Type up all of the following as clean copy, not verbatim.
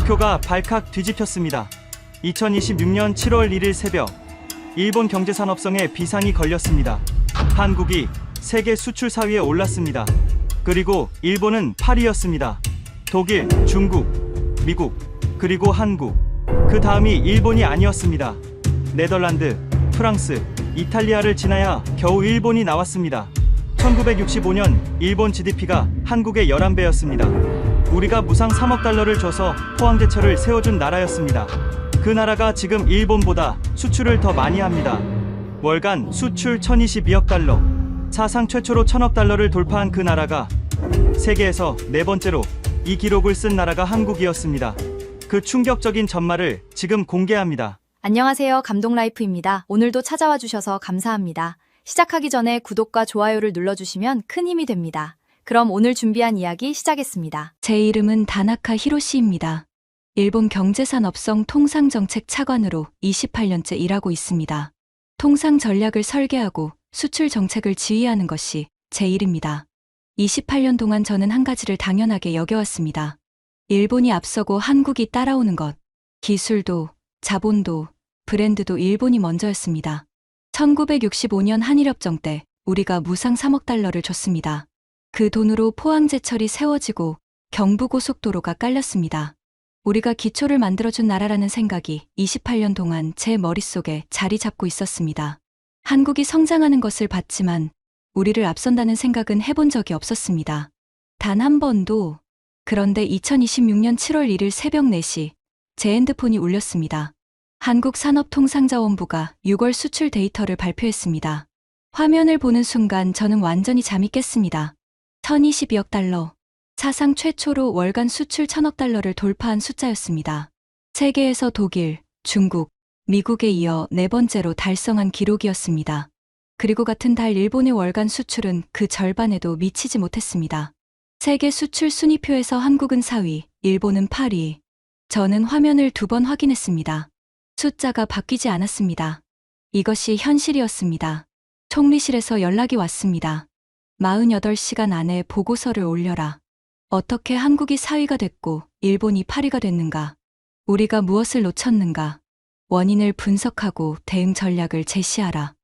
도쿄가 발칵 뒤집혔습니다. 2026년 7월 1일 새벽, 일본 경제산업성에 비상이 걸렸습니다. 한국이 세계 수출 4위에 올랐습니다. 그리고 일본은 8위였습니다. 독일, 중국, 미국, 그리고 한국. 그 다음이 일본이 아니었습니다. 네덜란드, 프랑스, 이탈리아를 지나야 겨우 일본이 나왔습니다. 1965년 일본 GDP가 한국의 11배였습니다. 우리가 무상 3억 달러를 줘서 포항제철을 세워준 나라였습니다. 그 나라가 지금 일본보다 수출을 더 많이 합니다. 월간 수출 1022억 달러. 사상 최초로 1000억 달러를 돌파한 그 나라가 세계에서 네 번째로 이 기록을 쓴 나라가 한국이었습니다. 그 충격적인 전말을 지금 공개합니다. 안녕하세요. 감동라이프입니다. 오늘도 찾아와 주셔서 감사합니다. 시작하기 전에 구독과 좋아요를 눌러주시면 큰 힘이 됩니다. 그럼 오늘 준비한 이야기 시작했습니다. 제 이름은 다나카 히로시입니다. 일본 경제산업성 통상정책 차관으로 28년째 일하고 있습니다. 통상 전략을 설계하고 수출 정책을 지휘하는 것이 제 일입니다. 28년 동안 저는 한 가지를 당연하게 여겨왔습니다. 일본이 앞서고 한국이 따라오는 것. 기술도, 자본도, 브랜드도 일본이 먼저였습니다. 1965년 한일협정 때 우리가 무상 3억 달러를 줬습니다. 그 돈으로 포항제철이 세워지고 경부고속도로가 깔렸습니다. 우리가 기초를 만들어준 나라라는 생각이 28년 동안 제 머릿속에 자리 잡고 있었습니다. 한국이 성장하는 것을 봤지만 우리를 앞선다는 생각은 해본 적이 없었습니다. 단 한 번도. 그런데 2026년 7월 1일 새벽 4시 제 핸드폰이 울렸습니다. 한국산업통상자원부가 6월 수출 데이터를 발표했습니다. 화면을 보는 순간 저는 완전히 잠이 깼습니다. 1022억 달러. 사상 최초로 월간 수출 1000억 달러를 돌파한 숫자였습니다. 세계에서 독일, 중국, 미국에 이어 네 번째로 달성한 기록이었습니다. 그리고 같은 달 일본의 월간 수출은 그 절반에도 미치지 못했습니다. 세계 수출 순위표에서 한국은 4위, 일본은 8위. 저는 화면을 2번 확인했습니다. 숫자가 바뀌지 않았습니다. 이것이 현실이었습니다. 총리실에서 연락이 왔습니다. 48시간 안에 보고서를 올려라. 어떻게 한국이 4위가 됐고 일본이 8위가 됐는가? 우리가 무엇을 놓쳤는가? 원인을 분석하고 대응 전략을 제시하라.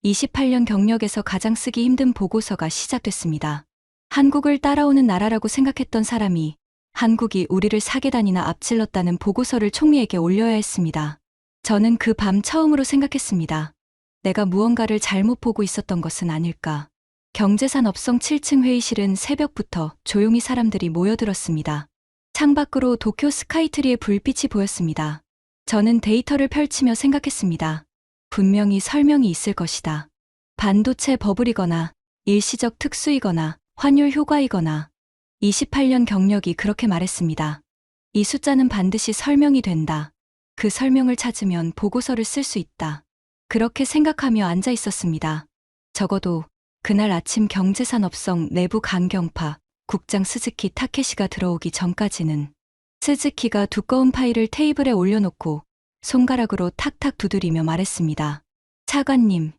28년 경력에서 가장 쓰기 힘든 보고서가 시작됐습니다. 한국을 따라오는 나라라고 생각했던 사람이 한국이 우리를 사계단이나 앞질렀다는 보고서를 총리에게 올려야 했습니다. 저는 그 밤 처음으로 생각했습니다. 내가 무언가를 잘못 보고 있었던 것은 아닐까. 경제산업성 7층 회의실은 새벽부터 조용히 사람들이 모여들었습니다. 창밖으로 도쿄 스카이트리의 불빛이 보였습니다. 저는 데이터를 펼치며 생각했습니다. 분명히 설명이 있을 것이다. 반도체 버블이거나 일시적 특수이거나 환율 효과이거나. 28년 경력이 그렇게 말했습니다. 이 숫자는 반드시 설명이 된다. 그 설명을 찾으면 보고서를 쓸 수 있다. 그렇게 생각하며 앉아 있었습니다. 적어도 그날 아침 경제산업성 내부 강경파 국장 스즈키 타케시가 들어오기 전까지는. 스즈키가 두꺼운 파일을 테이블에 올려놓고 손가락으로 탁탁 두드리며 말했습니다. 차관님,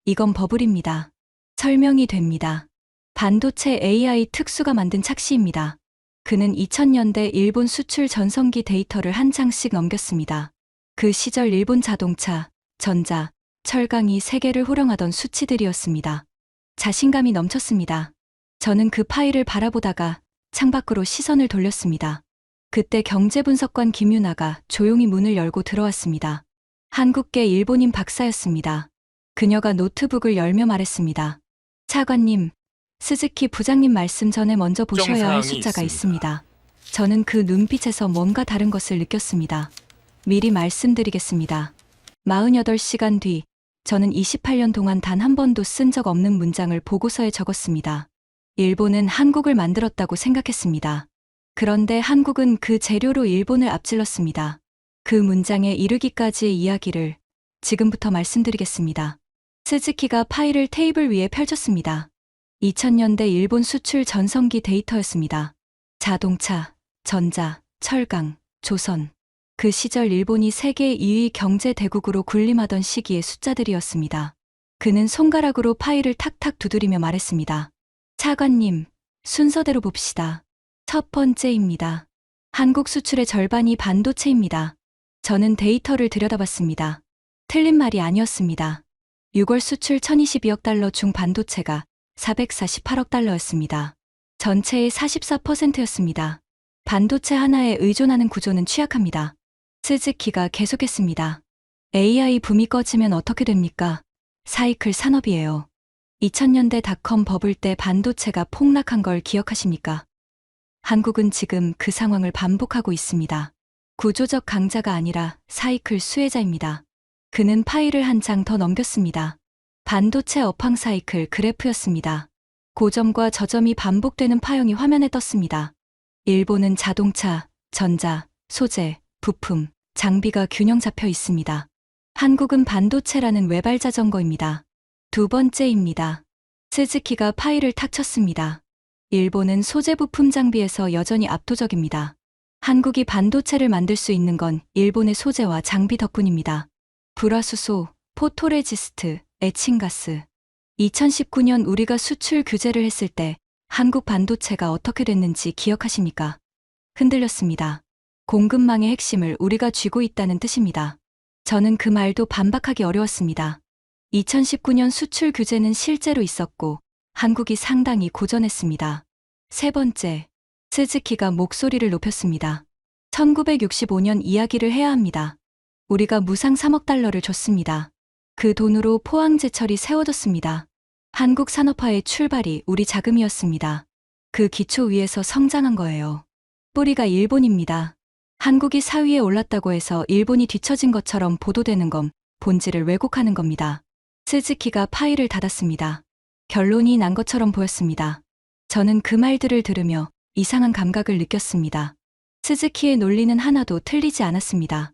이건 버블입니다. 설명이 됩니다. 반도체 AI 특수가 만든 착시입니다. 그는 2000년대 일본 수출 전성기 데이터를 한 장씩 넘겼습니다. 그 시절 일본 자동차, 전자, 철강이 세계를 호령하던 수치들이었습니다. 자신감이 넘쳤습니다. 저는 그 파일을 바라보다가 창밖으로 시선을 돌렸습니다. 그때 경제분석관 김유나가 조용히 문을 열고 들어왔습니다. 한국계 일본인 박사였습니다. 그녀가 노트북을 열며 말했습니다. 차관님, 스즈키 부장님 말씀 전에 먼저 보셔야 할 숫자가 있습니다. 저는 그 눈빛에서 뭔가 다른 것을 느꼈습니다. 미리 말씀드리겠습니다. 48시간 뒤, 저는 28년 동안 단 한 번도 쓴 적 없는 문장을 보고서에 적었습니다. 일본은 한국을 만들었다고 생각했습니다. 그런데 한국은 그 재료로 일본을 앞질렀습니다. 그 문장에 이르기까지의 이야기를 지금부터 말씀드리겠습니다. 스즈키가 파일을 테이블 위에 펼쳤습니다. 2000년대 일본 수출 전성기 데이터였습니다. 자동차, 전자, 철강, 조선. 그 시절 일본이 세계 2위 경제 대국으로 군림하던 시기의 숫자들이었습니다. 그는 손가락으로 파일을 탁탁 두드리며 말했습니다. 차관님, 순서대로 봅시다. 첫 번째입니다. 한국 수출의 절반이 반도체입니다. 저는 데이터를 들여다봤습니다. 틀린 말이 아니었습니다. 6월 수출 1022억 달러 중 반도체가 448억 달러였습니다. 전체의 44%였습니다. 반도체 하나에 의존하는 구조는 취약합니다. 스즈키가 계속했습니다. AI 붐이 꺼지면 어떻게 됩니까? 사이클 산업이에요. 2000년대 닷컴 버블 때 반도체가 폭락한 걸 기억하십니까? 한국은 지금 그 상황을 반복하고 있습니다. 구조적 강자가 아니라 사이클 수혜자입니다. 그는 파일을 한 장 더 넘겼습니다. 반도체 업황 사이클 그래프였습니다. 고점과 저점이 반복되는 파형이 화면에 떴습니다. 일본은 자동차, 전자, 소재, 부품, 장비가 균형 잡혀 있습니다. 한국은 반도체라는 외발 자전거입니다. 두 번째입니다. 스즈키가 파일을 탁 쳤습니다. 일본은 소재 부품 장비에서 여전히 압도적입니다. 한국이 반도체를 만들 수 있는 건 일본의 소재와 장비 덕분입니다. 불화수소, 포토레지스트, 에칭가스. 2019년 우리가 수출 규제를 했을 때 한국 반도체가 어떻게 됐는지 기억하십니까? 흔들렸습니다. 공급망의 핵심을 우리가 쥐고 있다는 뜻입니다. 저는 그 말도 반박하기 어려웠습니다. 2019년 수출 규제는 실제로 있었고 한국이 상당히 고전했습니다. 세 번째, 스즈키가 목소리를 높였습니다. 1965년 이야기를 해야 합니다. 우리가 무상 3억 달러를 줬습니다. 그 돈으로 포항제철이 세워졌습니다. 한국 산업화의 출발이 우리 자금이었습니다. 그 기초 위에서 성장한 거예요. 뿌리가 일본입니다. 한국이 4위에 올랐다고 해서 일본이 뒤처진 것처럼 보도되는 건 본질을 왜곡하는 겁니다. 스즈키가 파일을 닫았습니다. 결론이 난 것처럼 보였습니다. 저는 그 말들을 들으며 이상한 감각을 느꼈습니다. 스즈키의 논리는 하나도 틀리지 않았습니다.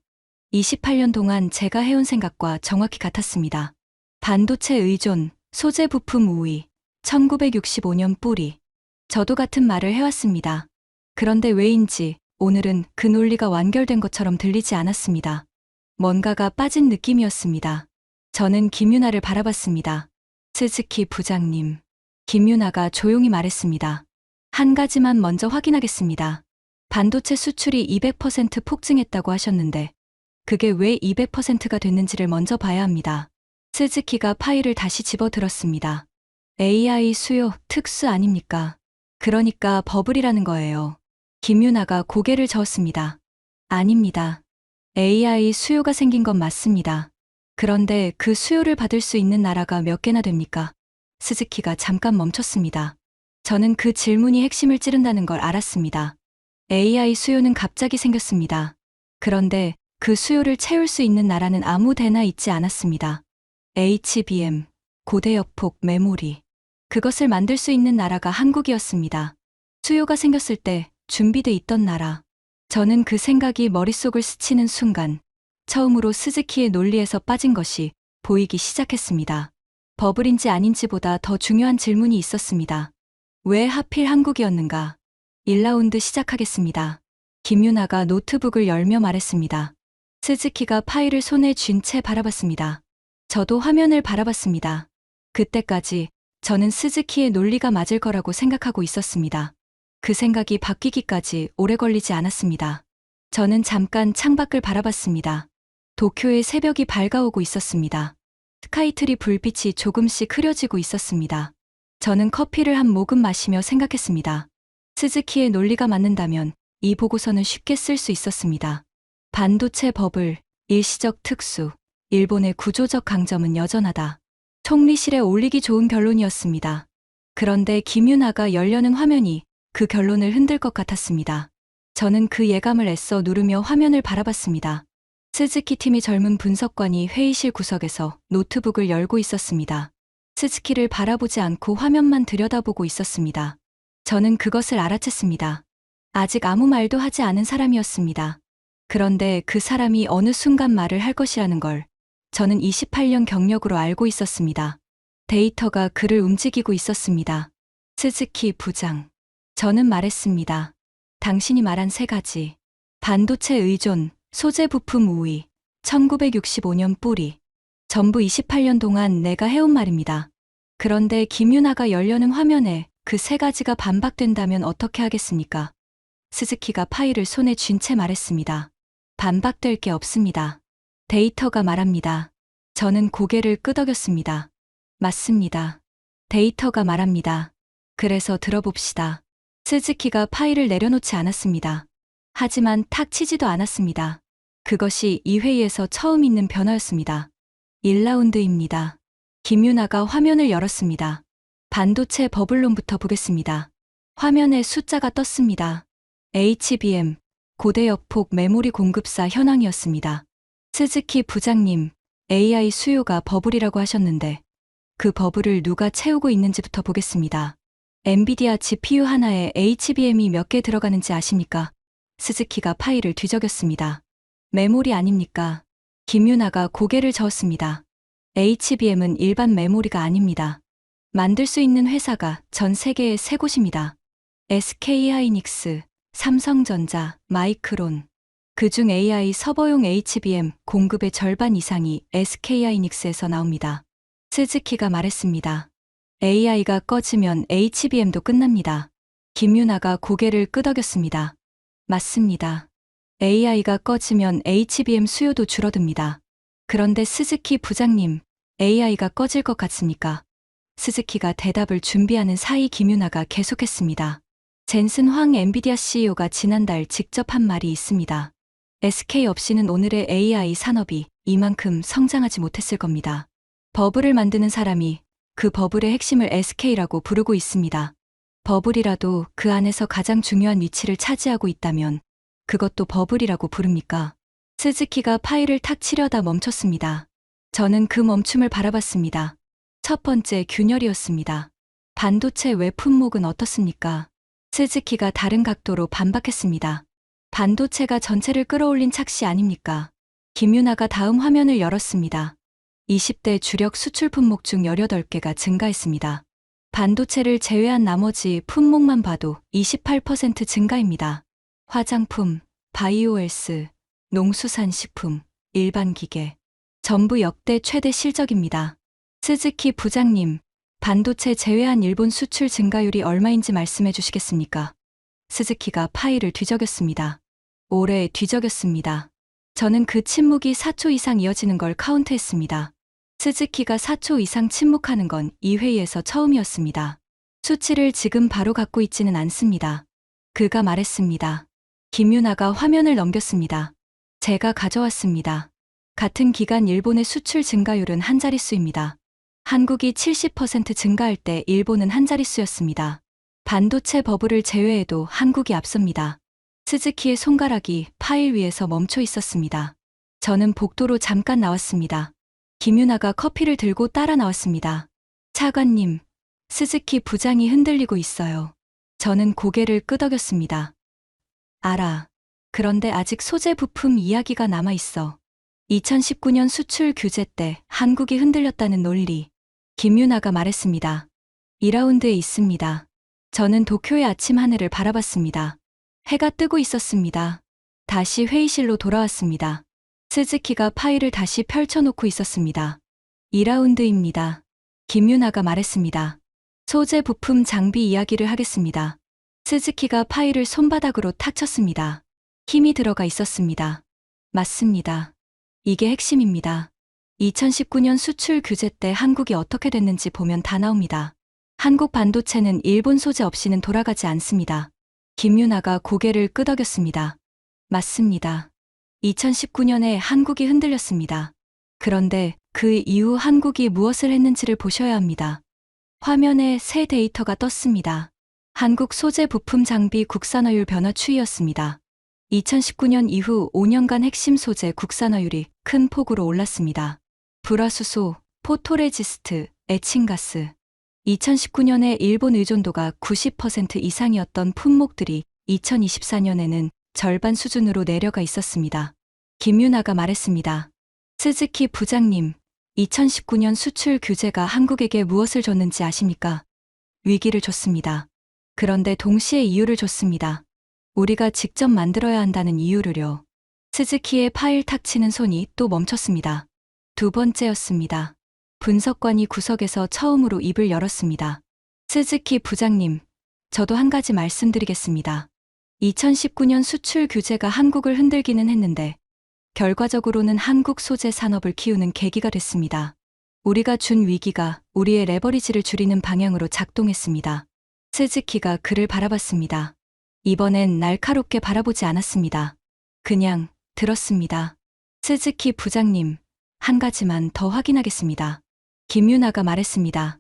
28년 동안 제가 해온 생각과 정확히 같았습니다. 반도체 의존, 소재 부품 우위, 1965년 뿌리. 저도 같은 말을 해왔습니다. 그런데 왜인지 오늘은 그 논리가 완결된 것처럼 들리지 않았습니다. 뭔가가 빠진 느낌이었습니다. 저는 김유나를 바라봤습니다. 스즈키 부장님. 김유나가 조용히 말했습니다. 한 가지만 먼저 확인하겠습니다. 반도체 수출이 200% 폭증했다고 하셨는데 그게 왜 200%가 됐는지를 먼저 봐야 합니다. 스즈키가 파일을 다시 집어들었습니다. AI 수요 특수 아닙니까? 그러니까 버블이라는 거예요. 김유나가 고개를 저었습니다. 아닙니다. AI 수요가 생긴 건 맞습니다. 그런데 그 수요를 받을 수 있는 나라가 몇 개나 됩니까? 스즈키가 잠깐 멈췄습니다. 저는 그 질문이 핵심을 찌른다는 걸 알았습니다. AI 수요는 갑자기 생겼습니다. 그런데 그 수요를 채울 수 있는 나라는 아무 데나 있지 않았습니다. HBM, 고대역폭 메모리. 그것을 만들 수 있는 나라가 한국이었습니다. 수요가 생겼을 때 준비돼 있던 나라. 저는 그 생각이 머릿속을 스치는 순간 처음으로 스즈키의 논리에서 빠진 것이 보이기 시작했습니다. 버블인지 아닌지보다 더 중요한 질문이 있었습니다. 왜 하필 한국이었는가? 1라운드 시작하겠습니다. 김유나가 노트북을 열며 말했습니다. 스즈키가 파일을 손에 쥔 채 바라봤습니다. 저도 화면을 바라봤습니다. 그때까지 저는 스즈키의 논리가 맞을 거라고 생각하고 있었습니다. 그 생각이 바뀌기까지 오래 걸리지 않았습니다. 저는 잠깐 창밖을 바라봤습니다. 도쿄의 새벽이 밝아오고 있었습니다. 스카이트리 불빛이 조금씩 흐려지고 있었습니다. 저는 커피를 한 모금 마시며 생각했습니다. 스즈키의 논리가 맞는다면 이 보고서는 쉽게 쓸 수 있었습니다. 반도체 버블, 일시적 특수, 일본의 구조적 강점은 여전하다. 총리실에 올리기 좋은 결론이었습니다. 그런데 김유나가 열려는 화면이 그 결론을 흔들 것 같았습니다. 저는 그 예감을 애써 누르며 화면을 바라봤습니다. 스즈키 팀의 젊은 분석관이 회의실 구석에서 노트북을 열고 있었습니다. 스즈키를 바라보지 않고 화면만 들여다보고 있었습니다. 저는 그것을 알아챘습니다. 아직 아무 말도 하지 않은 사람이었습니다. 그런데 그 사람이 어느 순간 말을 할 것이라는 걸 저는 28년 경력으로 알고 있었습니다. 데이터가 그를 움직이고 있었습니다. 스즈키 부장. 저는 말했습니다. 당신이 말한 세 가지. 반도체 의존, 소재 부품 우위, 1965년 뿌리. 전부 28년 동안 내가 해온 말입니다. 그런데 김유나가 열려는 화면에 그 세 가지가 반박된다면 어떻게 하겠습니까? 스즈키가 파일을 손에 쥔 채 말했습니다. 반박될 게 없습니다. 데이터가 말합니다. 저는 고개를 끄덕였습니다. 맞습니다. 데이터가 말합니다. 그래서 들어봅시다. 스즈키가 파일을 내려놓지 않았습니다. 하지만 탁 치지도 않았습니다. 그것이 이 회의에서 처음 있는 변화였습니다. 1라운드입니다. 김유나가 화면을 열었습니다. 반도체 버블론부터 보겠습니다. 화면에 숫자가 떴습니다. HBM, 고대역폭 메모리 공급사 현황이었습니다. 스즈키 부장님, AI 수요가 버블이라고 하셨는데 그 버블을 누가 채우고 있는지부터 보겠습니다. 엔비디아 GPU 하나에 HBM이 몇 개 들어가는지 아십니까? 스즈키가 파일을 뒤적였습니다. 메모리 아닙니까? 김유나가 고개를 저었습니다. HBM은 일반 메모리가 아닙니다. 만들 수 있는 회사가 전 세계에 세 곳입니다. SK하이닉스, 삼성전자, 마이크론. 그중 AI 서버용 HBM 공급의 절반 이상이 SK하이닉스에서 나옵니다. 스즈키가 말했습니다. AI가 꺼지면 HBM도 끝납니다. 김유나가 고개를 끄덕였습니다. 맞습니다. AI가 꺼지면 HBM 수요도 줄어듭니다. 그런데 스즈키 부장님, AI가 꺼질 것 같습니까? 스즈키가 대답을 준비하는 사이 김유나가 계속했습니다. 젠슨 황 엔비디아 CEO가 지난달 직접 한 말이 있습니다. SK 없이는 오늘의 AI 산업이 이만큼 성장하지 못했을 겁니다. 버블을 만드는 사람이 그 버블의 핵심을 SK라고 부르고 있습니다. 버블이라도 그 안에서 가장 중요한 위치를 차지하고 있다면 그것도 버블이라고 부릅니까? 스즈키가 파일을 탁 치려다 멈췄습니다. 저는 그 멈춤을 바라봤습니다. 첫 번째 균열이었습니다. 반도체 외 품목은 어떻습니까? 스즈키가 다른 각도로 반박했습니다. 반도체가 전체를 끌어올린 착시 아닙니까? 김유나가 다음 화면을 열었습니다. 20대 주력 수출 품목 중 18개가 증가했습니다. 반도체를 제외한 나머지 품목만 봐도 28% 증가입니다. 화장품, 바이오헬스, 농수산식품, 일반기계. 전부 역대 최대 실적입니다. 스즈키 부장님, 반도체 제외한 일본 수출 증가율이 얼마인지 말씀해 주시겠습니까? 스즈키가 파일을 뒤적였습니다. 오래 뒤적였습니다. 저는 그 침묵이 4초 이상 이어지는 걸 카운트했습니다. 스즈키가 4초 이상 침묵하는 건 이 회의에서 처음이었습니다. 수치를 지금 바로 갖고 있지는 않습니다. 그가 말했습니다. 김유나가 화면을 넘겼습니다. 제가 가져왔습니다. 같은 기간 일본의 수출 증가율은 한 자릿수입니다. 한국이 70% 증가할 때 일본은 한 자릿수였습니다. 반도체 버블을 제외해도 한국이 앞섭니다. 스즈키의 손가락이 파일 위에서 멈춰 있었습니다. 저는 복도로 잠깐 나왔습니다. 김유나가 커피를 들고 따라 나왔습니다. 차관님, 스즈키 부장이 흔들리고 있어요. 저는 고개를 끄덕였습니다. 알아. 그런데 아직 소재 부품 이야기가 남아있어. 2019년 수출 규제 때 한국이 흔들렸다는 논리. 김유나가 말했습니다. 2라운드에 있습니다. 저는 도쿄의 아침 하늘을 바라봤습니다. 해가 뜨고 있었습니다. 다시 회의실로 돌아왔습니다. 스즈키가 파일을 다시 펼쳐놓고 있었습니다. 2라운드입니다. 김유나가 말했습니다. 소재 부품 장비 이야기를 하겠습니다. 스즈키가 파일을 손바닥으로 탁 쳤습니다. 힘이 들어가 있었습니다. 맞습니다. 이게 핵심입니다. 2019년 수출 규제 때 한국이 어떻게 됐는지 보면 다 나옵니다. 한국 반도체는 일본 소재 없이는 돌아가지 않습니다. 김유나가 고개를 끄덕였습니다. 맞습니다. 2019년에 한국이 흔들렸습니다. 그런데 그 이후 한국이 무엇을 했는지를 보셔야 합니다. 화면에 새 데이터가 떴습니다. 한국 소재 부품 장비 국산화율 변화 추이였습니다. 2019년 이후 5년간 핵심 소재 국산화율이 큰 폭으로 올랐습니다. 불화수소, 포토레지스트, 에칭가스. 2019년에 일본 의존도가 90% 이상이었던 품목들이 2024년에는 절반 수준으로 내려가 있었습니다. 김유나가 말했습니다. 스즈키 부장님, 2019년 수출 규제가 한국에게 무엇을 줬는지 아십니까? 위기를 줬습니다. 그런데 동시에 이유를 줬습니다. 우리가 직접 만들어야 한다는 이유를요. 스즈키의 파일 탁 치는 손이 또 멈췄습니다. 두 번째였습니다. 분석관이 구석에서 처음으로 입을 열었습니다. 스즈키 부장님, 저도 한 가지 말씀드리겠습니다. 2019년 수출 규제가 한국을 흔들기는 했는데 결과적으로는 한국 소재 산업을 키우는 계기가 됐습니다. 우리가 준 위기가 우리의 레버리지를 줄이는 방향으로 작동했습니다. 스즈키가 그를 바라봤습니다. 이번엔 날카롭게 바라보지 않았습니다. 그냥 들었습니다. 스즈키 부장님, 한 가지만 더 확인하겠습니다. 김유나가 말했습니다.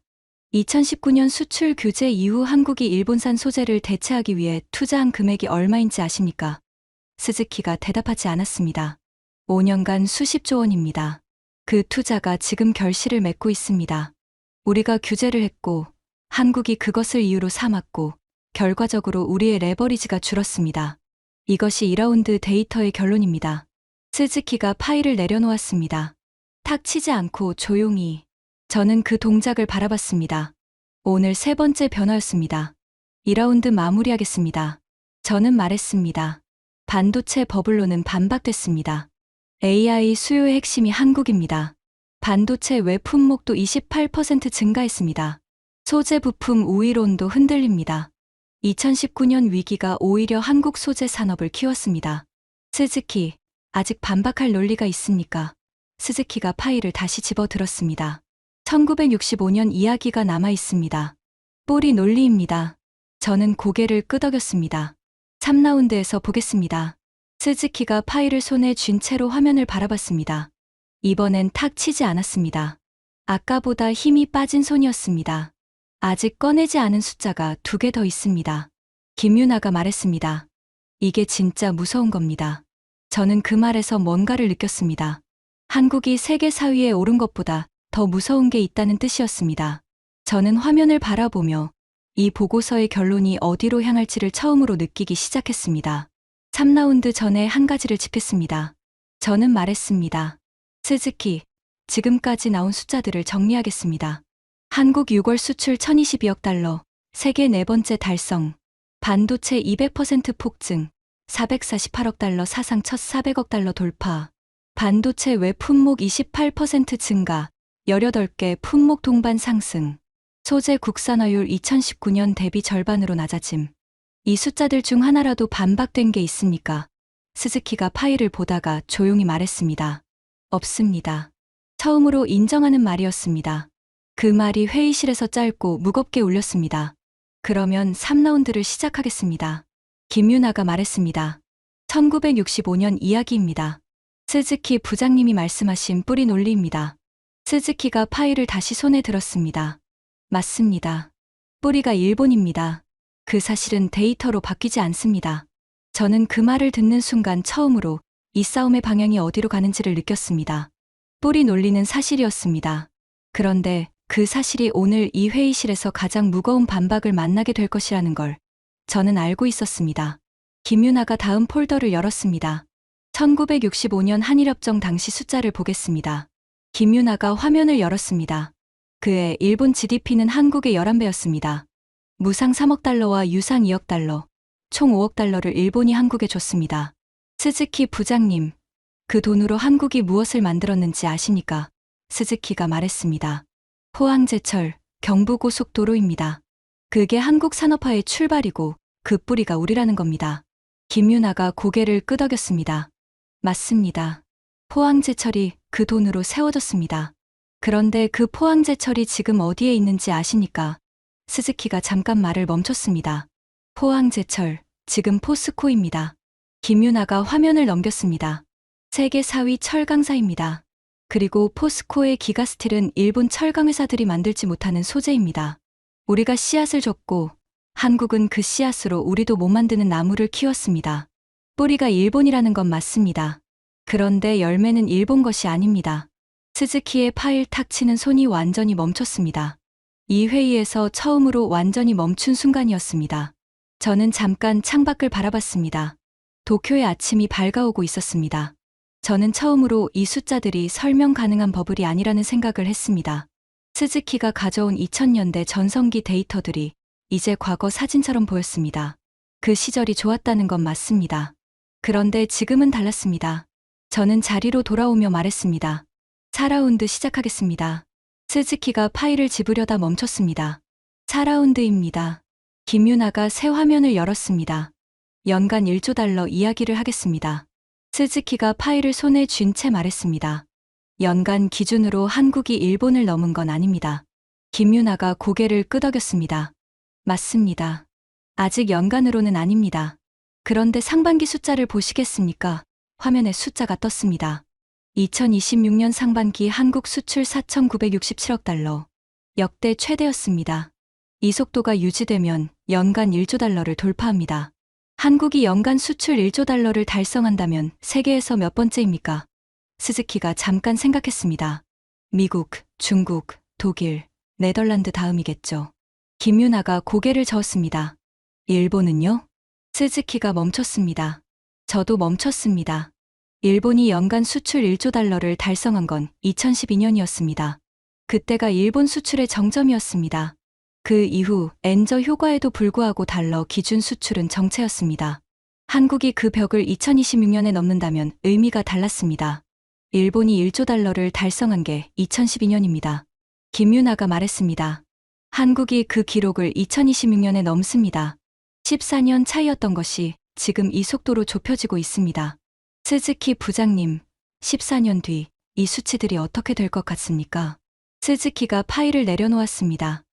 2019년 수출 규제 이후 한국이 일본산 소재를 대체하기 위해 투자한 금액이 얼마인지 아십니까? 스즈키가 대답하지 않았습니다. 5년간 수십조 원입니다. 그 투자가 지금 결실을 맺고 있습니다. 우리가 규제를 했고 한국이 그것을 이유로 삼았고 결과적으로 우리의 레버리지가 줄었습니다. 이것이 2라운드 데이터의 결론입니다. 스즈키가 파일을 내려놓았습니다. 탁 치지 않고 조용히. 저는 그 동작을 바라봤습니다. 오늘 세 번째 변화였습니다. 2라운드 마무리하겠습니다. 저는 말했습니다. 반도체 버블로는 반박됐습니다. AI 수요의 핵심이 한국입니다. 반도체 외 품목도 28% 증가했습니다. 소재 부품 우위론도 흔들립니다. 2019년 위기가 오히려 한국 소재 산업을 키웠습니다. 스즈키, 아직 반박할 논리가 있습니까? 스즈키가 파일을 다시 집어들었습니다. 1965년 이야기가 남아 있습니다. 뿌리 논리입니다. 저는 고개를 끄덕였습니다. 3라운드에서 보겠습니다. 스즈키가 파일을 손에 쥔 채로 화면을 바라봤습니다. 이번엔 탁 치지 않았습니다. 아까보다 힘이 빠진 손이었습니다. 아직 꺼내지 않은 숫자가 2개 더 있습니다. 김유나가 말했습니다. 이게 진짜 무서운 겁니다. 저는 그 말에서 뭔가를 느꼈습니다. 한국이 세계 4위에 오른 것보다 더 무서운 게 있다는 뜻이었습니다. 저는 화면을 바라보며 이 보고서의 결론이 어디로 향할지를 처음으로 느끼기 시작했습니다. 3라운드 전에 한 가지를 짚었습니다. 저는 말했습니다. 스즈키, 지금까지 나온 숫자들을 정리하겠습니다. 한국 6월 수출 1022억 달러, 세계 네 번째 달성, 반도체 200% 폭증, 448억 달러 사상 첫 400억 달러 돌파, 반도체 외 품목 28% 증가, 18개 품목 동반 상승, 소재 국산화율 2019년 대비 절반으로 낮아짐. 이 숫자들 중 하나라도 반박된 게 있습니까? 스즈키가 파일을 보다가 조용히 말했습니다. 없습니다. 처음으로 인정하는 말이었습니다. 그 말이 회의실에서 짧고 무겁게 울렸습니다. 그러면 3라운드를 시작하겠습니다. 김유나가 말했습니다. 1965년 이야기입니다. 스즈키 부장님이 말씀하신 뿌리 논리입니다. 스즈키가 파일을 다시 손에 들었습니다. 맞습니다. 뿌리가 일본입니다. 그 사실은 데이터로 바뀌지 않습니다. 저는 그 말을 듣는 순간 처음으로 이 싸움의 방향이 어디로 가는지를 느꼈습니다. 뿌리 논리는 사실이었습니다. 그런데 그 사실이 오늘 이 회의실에서 가장 무거운 반박을 만나게 될 것이라는 걸 저는 알고 있었습니다. 김유나가 다음 폴더를 열었습니다. 1965년 한일협정 당시 숫자를 보겠습니다. 김유나가 화면을 열었습니다. 그해 일본 GDP는 한국의 11배였습니다. 무상 3억 달러와 유상 2억 달러, 총 5억 달러를 일본이 한국에 줬습니다. 스즈키 부장님, 그 돈으로 한국이 무엇을 만들었는지 아십니까? 스즈키가 말했습니다. 포항제철, 경부고속도로입니다. 그게 한국 산업화의 출발이고 그 뿌리가 우리라는 겁니다. 김유나가 고개를 끄덕였습니다. 맞습니다. 포항제철이 그 돈으로 세워졌습니다. 그런데 그 포항제철이 지금 어디에 있는지 아십니까? 스즈키가 잠깐 말을 멈췄습니다. 포항제철, 지금 포스코입니다. 김유나가 화면을 넘겼습니다. 세계 4위 철강사입니다. 그리고 포스코의 기가스틸은 일본 철강회사들이 만들지 못하는 소재입니다. 우리가 씨앗을 줬고 한국은 그 씨앗으로 우리도 못 만드는 나무를 키웠습니다. 뿌리가 일본이라는 건 맞습니다. 그런데 열매는 일본 것이 아닙니다. 스즈키의 파일 탁 치는 손이 완전히 멈췄습니다. 이 회의에서 처음으로 완전히 멈춘 순간이었습니다. 저는 잠깐 창밖을 바라봤습니다. 도쿄의 아침이 밝아오고 있었습니다. 저는 처음으로 이 숫자들이 설명 가능한 버블이 아니라는 생각을 했습니다. 스즈키가 가져온 2000년대 전성기 데이터들이 이제 과거 사진처럼 보였습니다. 그 시절이 좋았다는 건 맞습니다. 그런데 지금은 달랐습니다. 저는 자리로 돌아오며 말했습니다. 4라운드 시작하겠습니다. 스즈키가 파일을 집으려다 멈췄습니다. 4라운드입니다. 김유나가 새 화면을 열었습니다. 연간 1조 달러 이야기를 하겠습니다. 스즈키가 파일을 손에 쥔 채 말했습니다. 연간 기준으로 한국이 일본을 넘은 건 아닙니다. 김유나가 고개를 끄덕였습니다. 맞습니다. 아직 연간으로는 아닙니다. 그런데 상반기 숫자를 보시겠습니까? 화면에 숫자가 떴습니다. 2026년 상반기 한국 수출 4,967억 달러. 역대 최대였습니다. 이 속도가 유지되면 연간 1조 달러를 돌파합니다. 한국이 연간 수출 1조 달러를 달성한다면 세계에서 몇 번째입니까? 스즈키가 잠깐 생각했습니다. 미국, 중국, 독일, 네덜란드 다음이겠죠. 김유나가 고개를 저었습니다. 일본은요? 스즈키가 멈췄습니다. 저도 멈췄습니다. 일본이 연간 수출 1조 달러를 달성한 건 2012년이었습니다. 그때가 일본 수출의 정점이었습니다. 그 이후 엔저 효과에도 불구하고 달러 기준 수출은 정체였습니다. 한국이 그 벽을 2026년에 넘는다면 의미가 달랐습니다. 일본이 1조 달러를 달성한 게 2012년입니다. 김유나가 말했습니다. 한국이 그 기록을 2026년에 넘습니다. 14년 차이였던 것이 지금 이 속도로 좁혀지고 있습니다. 스즈키 부장님, 14년 뒤 이 수치들이 어떻게 될 것 같습니까? 스즈키가 파일을 내려놓았습니다.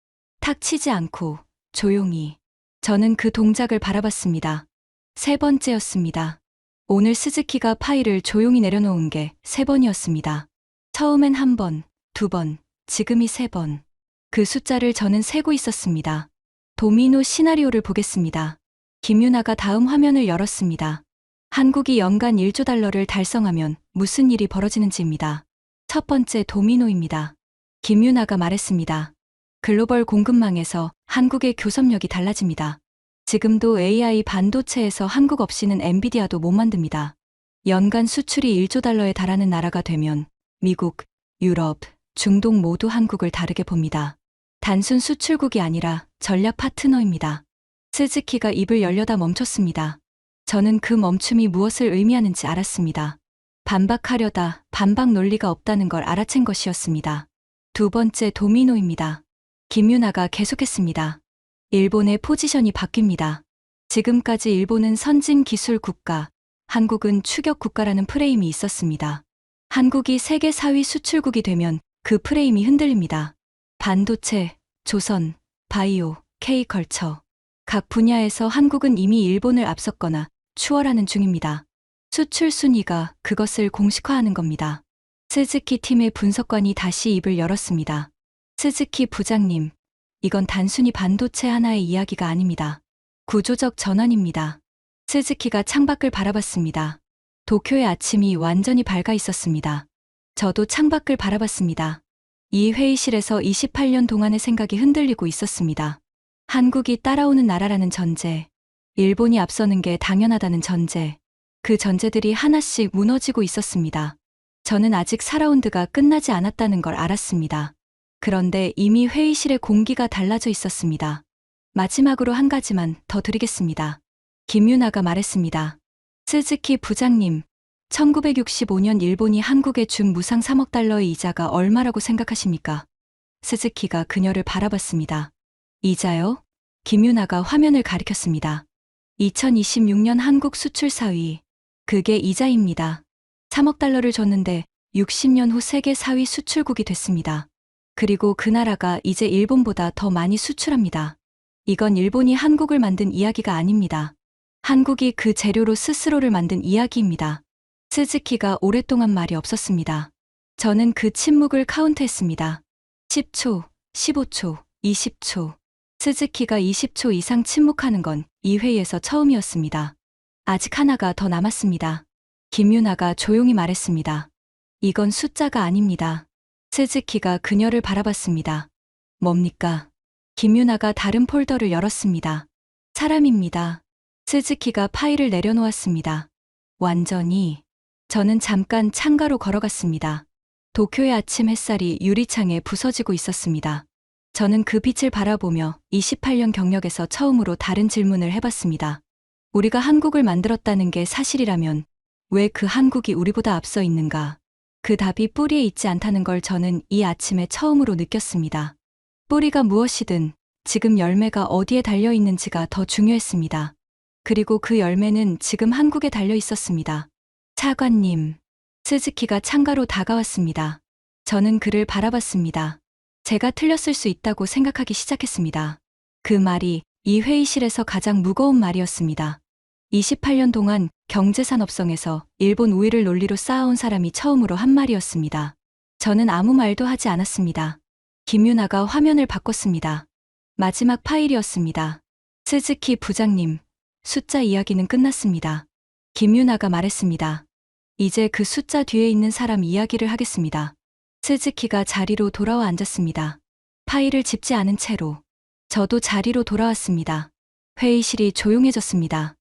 탁 치지 않고 조용히. 저는 그 동작을 바라봤습니다. 세 번째였습니다. 오늘 스즈키가 파일을 조용히 내려놓은 게 세 번이었습니다. 처음엔 한 번, 두 번, 지금이 세 번. 그 숫자를 저는 세고 있었습니다. 도미노 시나리오를 보겠습니다. 김유나가 다음 화면을 열었습니다. 한국이 연간 1조 달러를 달성하면 무슨 일이 벌어지는지입니다. 첫 번째 도미노입니다. 김유나가 말했습니다. 글로벌 공급망에서 한국의 교섭력이 달라집니다. 지금도 AI 반도체에서 한국 없이는 엔비디아도 못 만듭니다. 연간 수출이 1조 달러에 달하는 나라가 되면 미국, 유럽, 중동 모두 한국을 다르게 봅니다. 단순 수출국이 아니라 전략 파트너입니다. 스즈키가 입을 열려다 멈췄습니다. 저는 그 멈춤이 무엇을 의미하는지 알았습니다. 반박하려다 반박 논리가 없다는 걸 알아챈 것이었습니다. 두 번째 도미노입니다. 김유나가 계속했습니다. 일본의 포지션이 바뀝니다. 지금까지 일본은 선진 기술 국가, 한국은 추격 국가라는 프레임이 있었습니다. 한국이 세계 4위 수출국이 되면 그 프레임이 흔들립니다. 반도체, 조선, 바이오, K컬처. 각 분야에서 한국은 이미 일본을 앞섰거나 추월하는 중입니다. 수출 순위가 그것을 공식화하는 겁니다. 스즈키 팀의 분석관이 다시 입을 열었습니다. 스즈키 부장님, 이건 단순히 반도체 하나의 이야기가 아닙니다. 구조적 전환입니다. 스즈키가 창밖을 바라봤습니다. 도쿄의 아침이 완전히 밝아 있었습니다. 저도 창밖을 바라봤습니다. 이 회의실에서 28년 동안의 생각이 흔들리고 있었습니다. 한국이 따라오는 나라라는 전제, 일본이 앞서는 게 당연하다는 전제, 그 전제들이 하나씩 무너지고 있었습니다. 저는 아직 4라운드가 끝나지 않았다는 걸 알았습니다. 그런데 이미 회의실의 공기가 달라져 있었습니다. 마지막으로 한 가지만 더 드리겠습니다. 김유나가 말했습니다. 스즈키 부장님, 1965년 일본이 한국에 준 무상 3억 달러의 이자가 얼마라고 생각하십니까? 스즈키가 그녀를 바라봤습니다. 이자요? 김유나가 화면을 가리켰습니다. 2026년 한국 수출 4위. 그게 이자입니다. 3억 달러를 줬는데 60년 후 세계 4위 수출국이 됐습니다. 그리고 그 나라가 이제 일본보다 더 많이 수출합니다. 이건 일본이 한국을 만든 이야기가 아닙니다. 한국이 그 재료로 스스로를 만든 이야기입니다. 스즈키가 오랫동안 말이 없었습니다. 저는 그 침묵을 카운트했습니다. 10초, 15초, 20초. 스즈키가 20초 이상 침묵하는 건 이 회의에서 처음이었습니다. 아직 하나가 더 남았습니다. 김유나가 조용히 말했습니다. 이건 숫자가 아닙니다. 스즈키가 그녀를 바라봤습니다. 뭡니까? 김유나가 다른 폴더를 열었습니다. 사람입니다. 스즈키가 파일을 내려놓았습니다. 완전히. 저는 잠깐 창가로 걸어갔습니다. 도쿄의 아침 햇살이 유리창에 부서지고 있었습니다. 저는 그 빛을 바라보며 28년 경력에서 처음으로 다른 질문을 해봤습니다. 우리가 한국을 만들었다는 게 사실이라면 왜 그 한국이 우리보다 앞서 있는가? 그 답이 뿌리에 있지 않다는 걸 저는 이 아침에 처음으로 느꼈습니다. 뿌리가 무엇이든 지금 열매가 어디에 달려 있는지가 더 중요했습니다. 그리고 그 열매는 지금 한국에 달려 있었습니다. 차관님. 스즈키가 창가로 다가왔습니다. 저는 그를 바라봤습니다. 제가 틀렸을 수 있다고 생각하기 시작했습니다. 그 말이 이 회의실에서 가장 무거운 말이었습니다. 28년 동안 경제산업성에서 일본 우위를 논리로 쌓아온 사람이 처음으로 한 말이었습니다. 저는 아무 말도 하지 않았습니다. 김유나가 화면을 바꿨습니다. 마지막 파일이었습니다. 스즈키 부장님, 숫자 이야기는 끝났습니다. 김유나가 말했습니다. 이제 그 숫자 뒤에 있는 사람 이야기를 하겠습니다. 스즈키가 자리로 돌아와 앉았습니다. 파일을 짚지 않은 채로. 저도 자리로 돌아왔습니다. 회의실이 조용해졌습니다.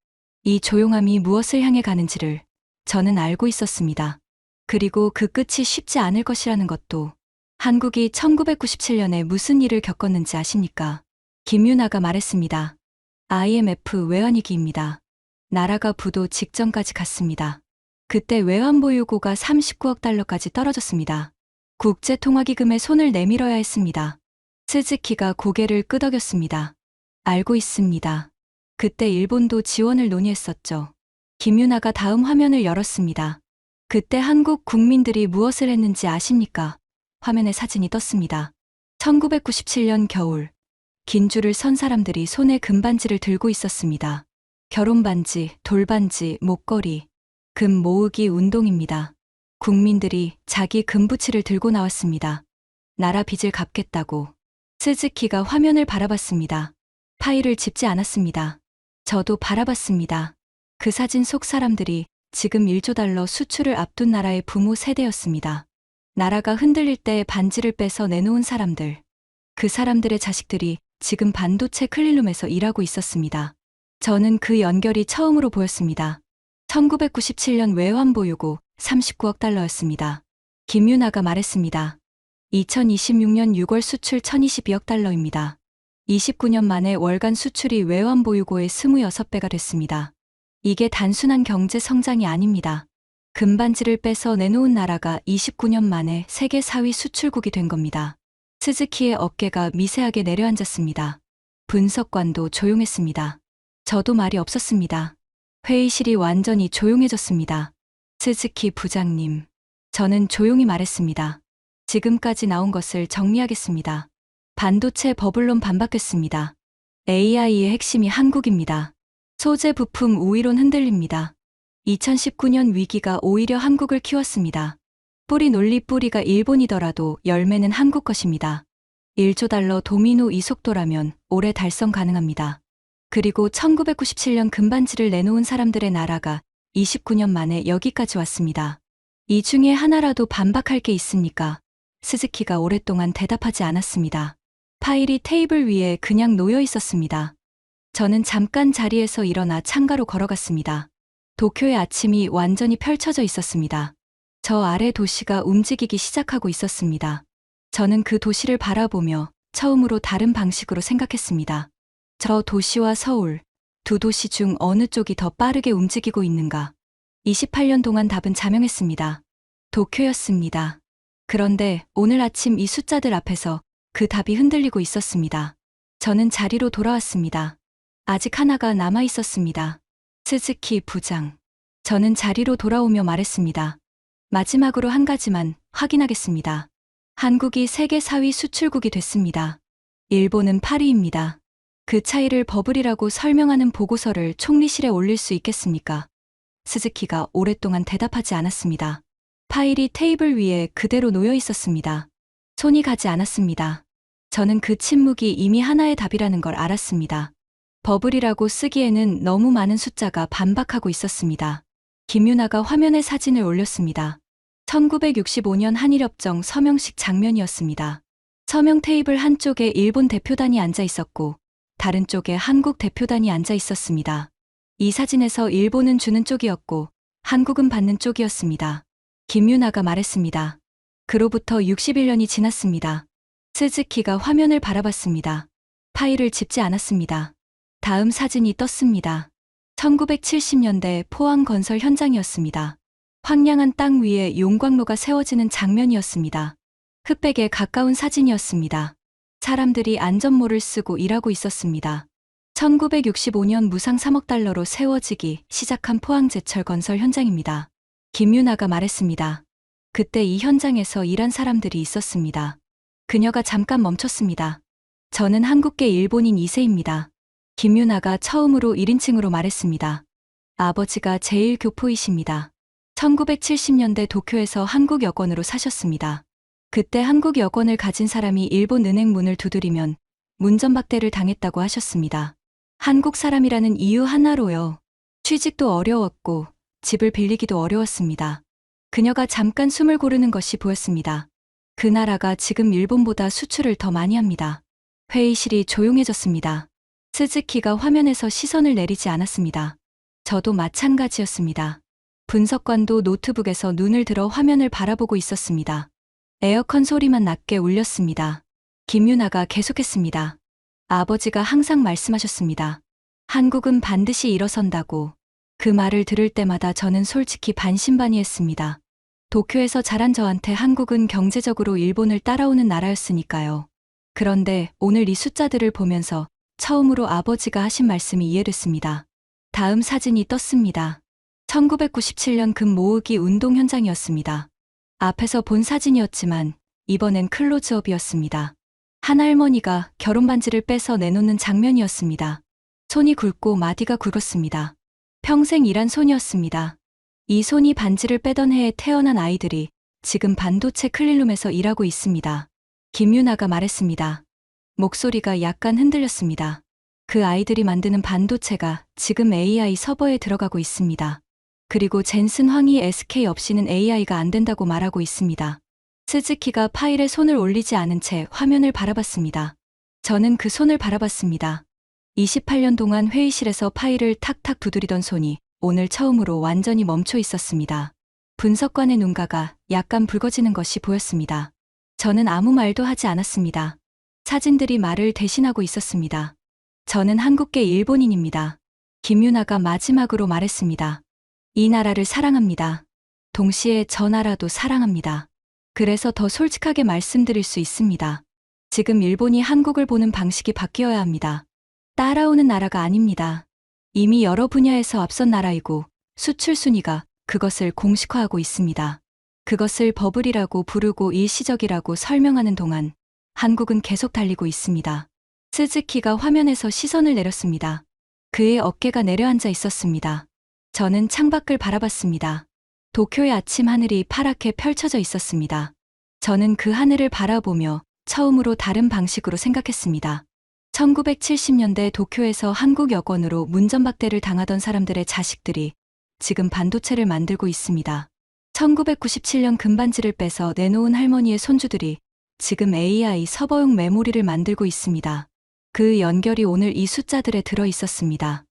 이 조용함이 무엇을 향해 가는지를 저는 알고 있었습니다. 그리고 그 끝이 쉽지 않을 것이라는 것도. 한국이 1997년에 무슨 일을 겪었는지 아십니까? 김유나가 말했습니다. IMF 외환위기입니다. 나라가 부도 직전까지 갔습니다. 그때 외환보유고가 39억 달러까지 떨어졌습니다. 국제통화기금에 손을 내밀어야 했습니다. 스즈키가 고개를 끄덕였습니다. 알고 있습니다. 그때 일본도 지원을 논의했었죠. 김유나가 다음 화면을 열었습니다. 그때 한국 국민들이 무엇을 했는지 아십니까? 화면에 사진이 떴습니다. 1997년 겨울, 긴 줄을 선 사람들이 손에 금반지를 들고 있었습니다. 결혼반지, 돌반지, 목걸이, 금 모으기 운동입니다. 국민들이 자기 금부치를 들고 나왔습니다. 나라 빚을 갚겠다고. 스즈키가 화면을 바라봤습니다. 파일을 짚지 않았습니다. 저도 바라봤습니다. 그 사진 속 사람들이 지금 1조 달러 수출을 앞둔 나라의 부모 세대였습니다. 나라가 흔들릴 때 반지를 빼서 내놓은 사람들. 그 사람들의 자식들이 지금 반도체 클린룸에서 일하고 있었습니다. 저는 그 연결이 처음으로 보였습니다. 1997년 외환보유고 39억 달러였습니다. 김유나가 말했습니다. 2026년 6월 수출 1022억 달러입니다. 29년 만에 월간 수출이 외환보유고의 26배가 됐습니다. 이게 단순한 경제 성장이 아닙니다. 금반지를 빼서 내놓은 나라가 29년 만에 세계 4위 수출국이 된 겁니다. 스즈키의 어깨가 미세하게 내려앉았습니다. 분석관도 조용했습니다. 저도 말이 없었습니다. 회의실이 완전히 조용해졌습니다. 스즈키 부장님. 저는 조용히 말했습니다. 지금까지 나온 것을 정리하겠습니다. 반도체 버블론 반박했습니다. AI의 핵심이 한국입니다. 소재 부품 우위론 흔들립니다. 2019년 위기가 오히려 한국을 키웠습니다. 뿌리 논리 뿌리가 일본이더라도 열매는 한국 것입니다. 1조 달러 도미노 이 속도라면 올해 달성 가능합니다. 그리고 1997년 금반지를 내놓은 사람들의 나라가 29년 만에 여기까지 왔습니다. 이 중에 하나라도 반박할 게 있습니까? 스즈키가 오랫동안 대답하지 않았습니다. 파일이 테이블 위에 그냥 놓여 있었습니다. 저는 잠깐 자리에서 일어나 창가로 걸어갔습니다. 도쿄의 아침이 완전히 펼쳐져 있었습니다. 저 아래 도시가 움직이기 시작하고 있었습니다. 저는 그 도시를 바라보며 처음으로 다른 방식으로 생각했습니다. 저 도시와 서울, 두 도시 중 어느 쪽이 더 빠르게 움직이고 있는가? 28년 동안 답은 자명했습니다. 도쿄였습니다. 그런데 오늘 아침 이 숫자들 앞에서 그 답이 흔들리고 있었습니다. 저는 자리로 돌아왔습니다. 아직 하나가 남아 있었습니다. 스즈키 부장. 저는 자리로 돌아오며 말했습니다. 마지막으로 한 가지만 확인하겠습니다. 한국이 세계 4위 수출국이 됐습니다. 일본은 8위입니다. 그 차이를 버블이라고 설명하는 보고서를 총리실에 올릴 수 있겠습니까? 스즈키가 오랫동안 대답하지 않았습니다. 파일이 테이블 위에 그대로 놓여 있었습니다. 손이 가지 않았습니다. 저는 그 침묵이 이미 하나의 답이라는 걸 알았습니다. 버블이라고 쓰기에는 너무 많은 숫자가 반박하고 있었습니다. 김유나가 화면에 사진을 올렸습니다. 1965년 한일협정 서명식 장면이었습니다. 서명 테이블 한쪽에 일본 대표단이 앉아 있었고 다른 쪽에 한국 대표단이 앉아 있었습니다. 이 사진에서 일본은 주는 쪽이었고 한국은 받는 쪽이었습니다. 김유나가 말했습니다. 그로부터 61년이 지났습니다. 스즈키가 화면을 바라봤습니다. 파일을 짚지 않았습니다. 다음 사진이 떴습니다. 1970년대 포항 건설 현장이었습니다. 황량한 땅 위에 용광로가 세워지는 장면이었습니다. 흑백에 가까운 사진이었습니다. 사람들이 안전모를 쓰고 일하고 있었습니다. 1965년 무상 3억 달러로 세워지기 시작한 포항제철 건설 현장입니다. 김유나가 말했습니다. 그때 이 현장에서 일한 사람들이 있었습니다. 그녀가 잠깐 멈췄습니다. 저는 한국계 일본인 2세입니다. 김유나가 처음으로 1인칭으로 말했습니다. 아버지가 제1교포이십니다. 1970년대 도쿄에서 한국 여권으로 사셨습니다. 그때 한국 여권을 가진 사람이 일본 은행 문을 두드리면 문전박대를 당했다고 하셨습니다. 한국 사람이라는 이유 하나로요. 취직도 어려웠고 집을 빌리기도 어려웠습니다. 그녀가 잠깐 숨을 고르는 것이 보였습니다. 그 나라가 지금 일본보다 수출을 더 많이 합니다. 회의실이 조용해졌습니다. 스즈키가 화면에서 시선을 내리지 않았습니다. 저도 마찬가지였습니다. 분석관도 노트북에서 눈을 들어 화면을 바라보고 있었습니다. 에어컨 소리만 낮게 울렸습니다. 김유나가 계속했습니다. 아버지가 항상 말씀하셨습니다. 한국은 반드시 일어선다고. 그 말을 들을 때마다 저는 솔직히 반신반의했습니다. 도쿄에서 자란 저한테 한국은 경제적으로 일본을 따라오는 나라였으니까요. 그런데 오늘 이 숫자들을 보면서 처음으로 아버지가 하신 말씀이 이해됐습니다. 다음 사진이 떴습니다. 1997년 금 모으기 운동 현장이었습니다. 앞에서 본 사진이었지만 이번엔 클로즈업이었습니다. 한 할머니가 결혼 반지를 빼서 내놓는 장면이었습니다. 손이 굵고 마디가 굵었습니다. 평생 일한 손이었습니다. 이 손이 반지를 빼던 해에 태어난 아이들이 지금 반도체 클린룸에서 일하고 있습니다. 김유나가 말했습니다. 목소리가 약간 흔들렸습니다. 그 아이들이 만드는 반도체가 지금 AI 서버에 들어가고 있습니다. 그리고 젠슨 황이 SK 없이는 AI가 안 된다고 말하고 있습니다. 스즈키가 파일에 손을 올리지 않은 채 화면을 바라봤습니다. 저는 그 손을 바라봤습니다. 28년 동안 회의실에서 파일을 탁탁 두드리던 손이 오늘 처음으로 완전히 멈춰 있었습니다. 분석관의 눈가가 약간 붉어지는 것이 보였습니다. 저는 아무 말도 하지 않았습니다. 사진들이 말을 대신하고 있었습니다. 저는 한국계 일본인입니다. 김유나가 마지막으로 말했습니다. 이 나라를 사랑합니다. 동시에 저 나라도 사랑합니다. 그래서 더 솔직하게 말씀드릴 수 있습니다. 지금 일본이 한국을 보는 방식이 바뀌어야 합니다. 따라오는 나라가 아닙니다. 이미 여러 분야에서 앞선 나라이고 수출 순위가 그것을 공식화하고 있습니다. 그것을 버블이라고 부르고 일시적이라고 설명하는 동안 한국은 계속 달리고 있습니다. 스즈키가 화면에서 시선을 내렸습니다. 그의 어깨가 내려앉아 있었습니다. 저는 창밖을 바라봤습니다. 도쿄의 아침 하늘이 파랗게 펼쳐져 있었습니다. 저는 그 하늘을 바라보며 처음으로 다른 방식으로 생각했습니다. 1970년대 도쿄에서 한국 여권으로 문전박대를 당하던 사람들의 자식들이 지금 반도체를 만들고 있습니다. 1997년 금반지를 빼서 내놓은 할머니의 손주들이 지금 AI 서버용 메모리를 만들고 있습니다. 그 연결이 오늘 이 숫자들에 들어 있었습니다.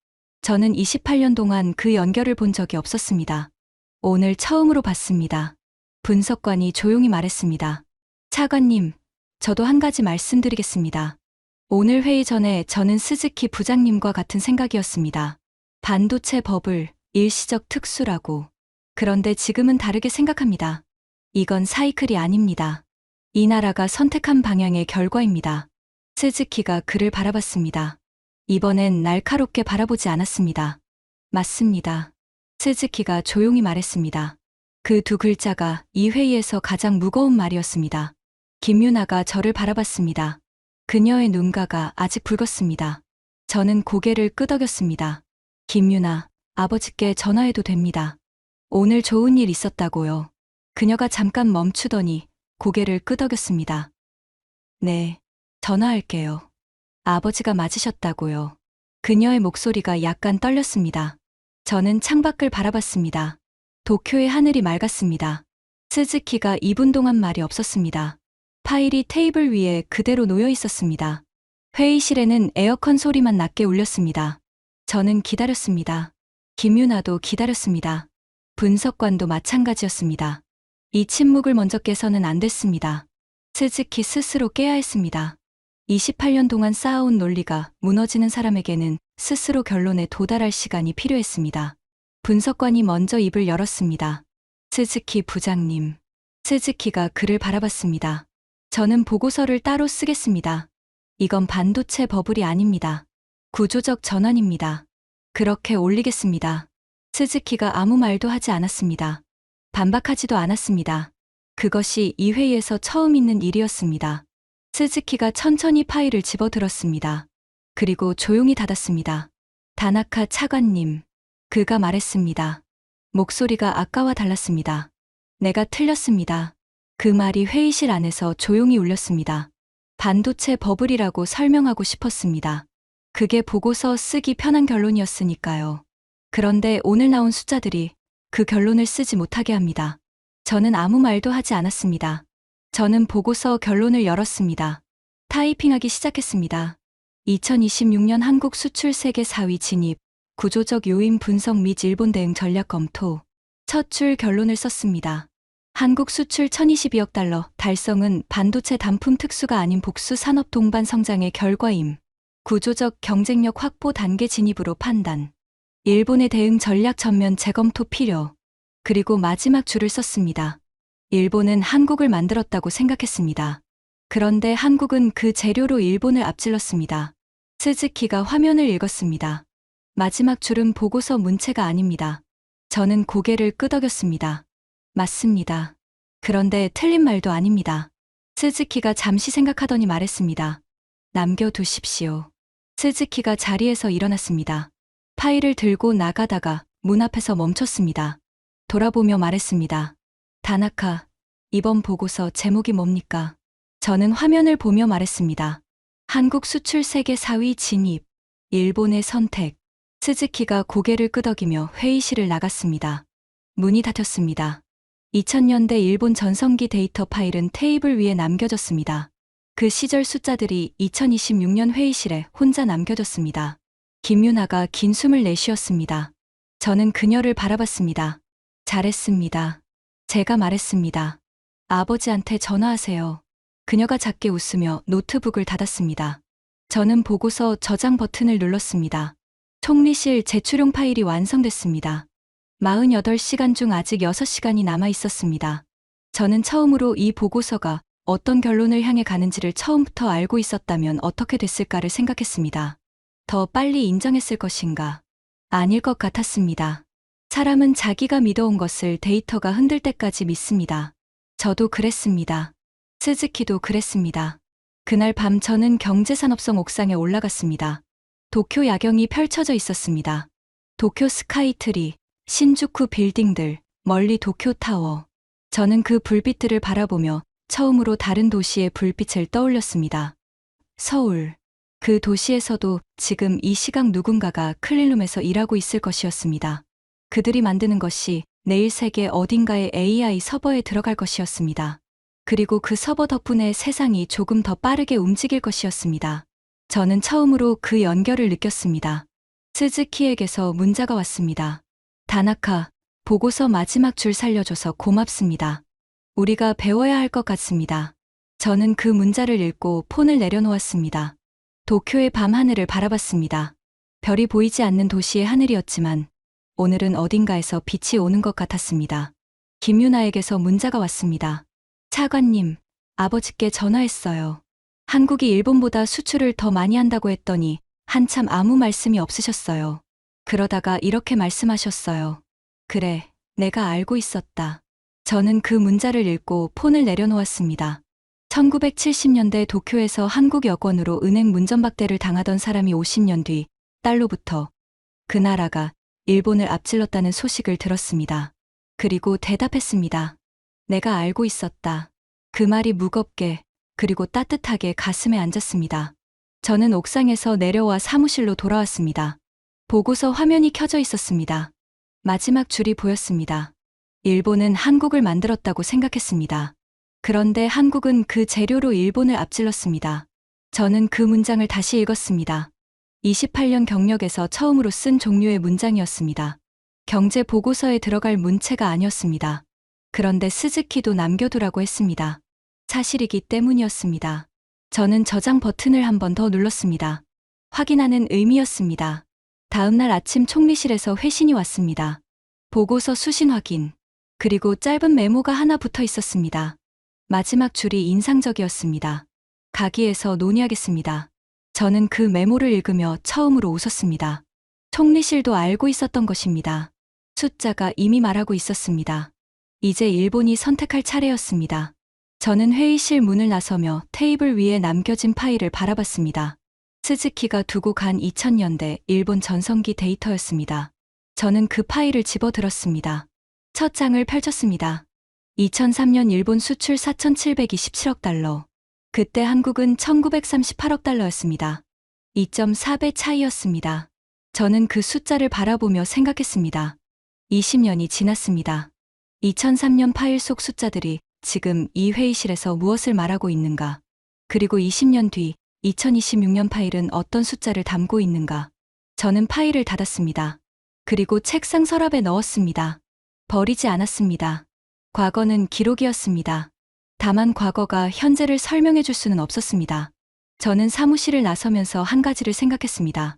저는 28년 동안 그 연결을 본 적이 없었습니다. 오늘 처음으로 봤습니다. 분석관이 조용히 말했습니다. 차관님, 저도 한 가지 말씀드리겠습니다. 오늘 회의 전에 저는 스즈키 부장님과 같은 생각이었습니다. 반도체 버블, 일시적 특수라고. 그런데 지금은 다르게 생각합니다. 이건 사이클이 아닙니다. 이 나라가 선택한 방향의 결과입니다. 스즈키가 그를 바라봤습니다. 이번엔 날카롭게 바라보지 않았습니다. 맞습니다. 스즈키가 조용히 말했습니다. 그 두 글자가 이 회의에서 가장 무거운 말이었습니다. 김유나가 저를 바라봤습니다. 그녀의 눈가가 아직 붉었습니다. 저는 고개를 끄덕였습니다. 김유나, 아버지께 전화해도 됩니다. 오늘 좋은 일 있었다고요. 그녀가 잠깐 멈추더니 고개를 끄덕였습니다. 네, 전화할게요. 아버지가 맞으셨다고요. 그녀의 목소리가 약간 떨렸습니다. 저는 창밖을 바라봤습니다. 도쿄의 하늘이 맑았습니다. 스즈키가 2분 동안 말이 없었습니다. 파일이 테이블 위에 그대로 놓여 있었습니다. 회의실에는 에어컨 소리만 낮게 울렸습니다. 저는 기다렸습니다. 김유나도 기다렸습니다. 분석관도 마찬가지였습니다. 이 침묵을 먼저 깨서는 안 됐습니다. 스즈키 스스로 깨야 했습니다. 28년 동안 쌓아온 논리가 무너지는 사람에게는 스스로 결론에 도달할 시간이 필요했습니다. 분석관이 먼저 입을 열었습니다. 스즈키 부장님. 스즈키가 그를 바라봤습니다. 저는 보고서를 따로 쓰겠습니다. 이건 반도체 버블이 아닙니다. 구조적 전환입니다. 그렇게 올리겠습니다. 스즈키가 아무 말도 하지 않았습니다. 반박하지도 않았습니다. 그것이 이 회의에서 처음 있는 일이었습니다. 스즈키가 천천히 파일을 집어들었습니다. 그리고 조용히 닫았습니다. 다나카 차관님, 그가 말했습니다. 목소리가 아까와 달랐습니다. 내가 틀렸습니다. 그 말이 회의실 안에서 조용히 울렸습니다. 반도체 버블이라고 설명하고 싶었습니다. 그게 보고서 쓰기 편한 결론이었으니까요. 그런데 오늘 나온 숫자들이 그 결론을 쓰지 못하게 합니다. 저는 아무 말도 하지 않았습니다. 저는 보고서 결론을 열었습니다. 타이핑하기 시작했습니다. 2026년 한국 수출 세계 4위 진입, 구조적 요인 분석 및 일본 대응 전략 검토. 첫 줄 결론을 썼습니다. 한국 수출 1022억 달러 달성은 반도체 단품 특수가 아닌 복수 산업 동반 성장의 결과임. 구조적 경쟁력 확보 단계 진입으로 판단. 일본의 대응 전략 전면 재검토 필요. 그리고 마지막 줄을 썼습니다. 일본은 한국을 만들었다고 생각했습니다. 그런데 한국은 그 재료로 일본을 앞질렀습니다. 스즈키가 화면을 읽었습니다. 마지막 줄은 보고서 문체가 아닙니다. 저는 고개를 끄덕였습니다. 맞습니다. 그런데 틀린 말도 아닙니다. 스즈키가 잠시 생각하더니 말했습니다. 남겨두십시오. 스즈키가 자리에서 일어났습니다. 파일을 들고 나가다가 문 앞에서 멈췄습니다. 돌아보며 말했습니다. 다나카, 이번 보고서 제목이 뭡니까? 저는 화면을 보며 말했습니다. 한국 수출 세계 4위 진입, 일본의 선택. 스즈키가 고개를 끄덕이며 회의실을 나갔습니다. 문이 닫혔습니다. 2000년대 일본 전성기 데이터 파일은 테이블 위에 남겨졌습니다. 그 시절 숫자들이 2026년 회의실에 혼자 남겨졌습니다. 김유나가 긴 숨을 내쉬었습니다. 저는 그녀를 바라봤습니다. 잘했습니다. 제가 말했습니다. 아버지한테 전화하세요. 그녀가 작게 웃으며 노트북을 닫았습니다. 저는 보고서 저장 버튼을 눌렀습니다. 총리실 제출용 파일이 완성됐습니다. 48시간 중 아직 6시간이 남아 있었습니다. 저는 처음으로 이 보고서가 어떤 결론을 향해 가는지를 처음부터 알고 있었다면 어떻게 됐을까를 생각했습니다. 더 빨리 인정했을 것인가? 아닐 것 같았습니다. 사람은 자기가 믿어온 것을 데이터가 흔들 때까지 믿습니다. 저도 그랬습니다. 스즈키도 그랬습니다. 그날 밤 저는 경제산업성 옥상에 올라갔습니다. 도쿄 야경이 펼쳐져 있었습니다. 도쿄 스카이트리, 신주쿠 빌딩들, 멀리 도쿄타워. 저는 그 불빛들을 바라보며 처음으로 다른 도시의 불빛을 떠올렸습니다. 서울. 그 도시에서도 지금 이 시각 누군가가 클린룸에서 일하고 있을 것이었습니다. 그들이 만드는 것이 내일 세계 어딘가의 AI 서버에 들어갈 것이었습니다. 그리고 그 서버 덕분에 세상이 조금 더 빠르게 움직일 것이었습니다. 저는 처음으로 그 연결을 느꼈습니다. 스즈키에게서 문자가 왔습니다. 다나카, 보고서 마지막 줄 살려줘서 고맙습니다. 우리가 배워야 할 것 같습니다. 저는 그 문자를 읽고 폰을 내려놓았습니다. 도쿄의 밤하늘을 바라봤습니다. 별이 보이지 않는 도시의 하늘이었지만 오늘은 어딘가에서 빛이 오는 것 같았습니다. 김유나에게서 문자가 왔습니다. 차관님, 아버지께 전화했어요. 한국이 일본보다 수출을 더 많이 한다고 했더니 한참 아무 말씀이 없으셨어요. 그러다가 이렇게 말씀하셨어요. 그래, 내가 알고 있었다. 저는 그 문자를 읽고 폰을 내려놓았습니다. 1970년대 도쿄에서 한국 여권으로 은행 문전박대를 당하던 사람이 50년 뒤 딸로부터 그 나라가 일본을 앞질렀다는 소식을 들었습니다. 그리고 대답했습니다. 내가 알고 있었다. 그 말이 무겁게 그리고 따뜻하게 가슴에 앉았습니다. 저는 옥상에서 내려와 사무실로 돌아왔습니다. 보고서 화면이 켜져 있었습니다. 마지막 줄이 보였습니다. 일본은 한국을 만들었다고 생각했습니다. 그런데 한국은 그 재료로 일본을 앞질렀습니다. 저는 그 문장을 다시 읽었습니다. 28년 경력에서 처음으로 쓴 종류의 문장이었습니다. 경제 보고서에 들어갈 문체가 아니었습니다. 그런데 스즈키도 남겨두라고 했습니다. 사실이기 때문이었습니다. 저는 저장 버튼을 한 번 더 눌렀습니다. 확인하는 의미였습니다. 다음 날 아침 총리실에서 회신이 왔습니다. 보고서 수신 확인. 그리고 짧은 메모가 하나 붙어 있었습니다. 마지막 줄이 인상적이었습니다. 가기에서 논의하겠습니다. 저는 그 메모를 읽으며 처음으로 웃었습니다. 총리실도 알고 있었던 것입니다. 숫자가 이미 말하고 있었습니다. 이제 일본이 선택할 차례였습니다. 저는 회의실 문을 나서며 테이블 위에 남겨진 파일을 바라봤습니다. 스즈키가 두고 간 2000년대 일본 전성기 데이터였습니다. 저는 그 파일을 집어들었습니다. 첫 장을 펼쳤습니다. 2003년 일본 수출 4,727억 달러. 그때 한국은 1,938억 달러였습니다. 2.4배 차이였습니다. 저는 그 숫자를 바라보며 생각했습니다. 20년이 지났습니다. 2003년 파일 속 숫자들이 지금 이 회의실에서 무엇을 말하고 있는가? 그리고 20년 뒤 2026년 파일은 어떤 숫자를 담고 있는가? 저는 파일을 닫았습니다. 그리고 책상 서랍에 넣었습니다. 버리지 않았습니다. 과거는 기록이었습니다. 다만 과거가 현재를 설명해 줄 수는 없었습니다. 저는 사무실을 나서면서 한 가지를 생각했습니다.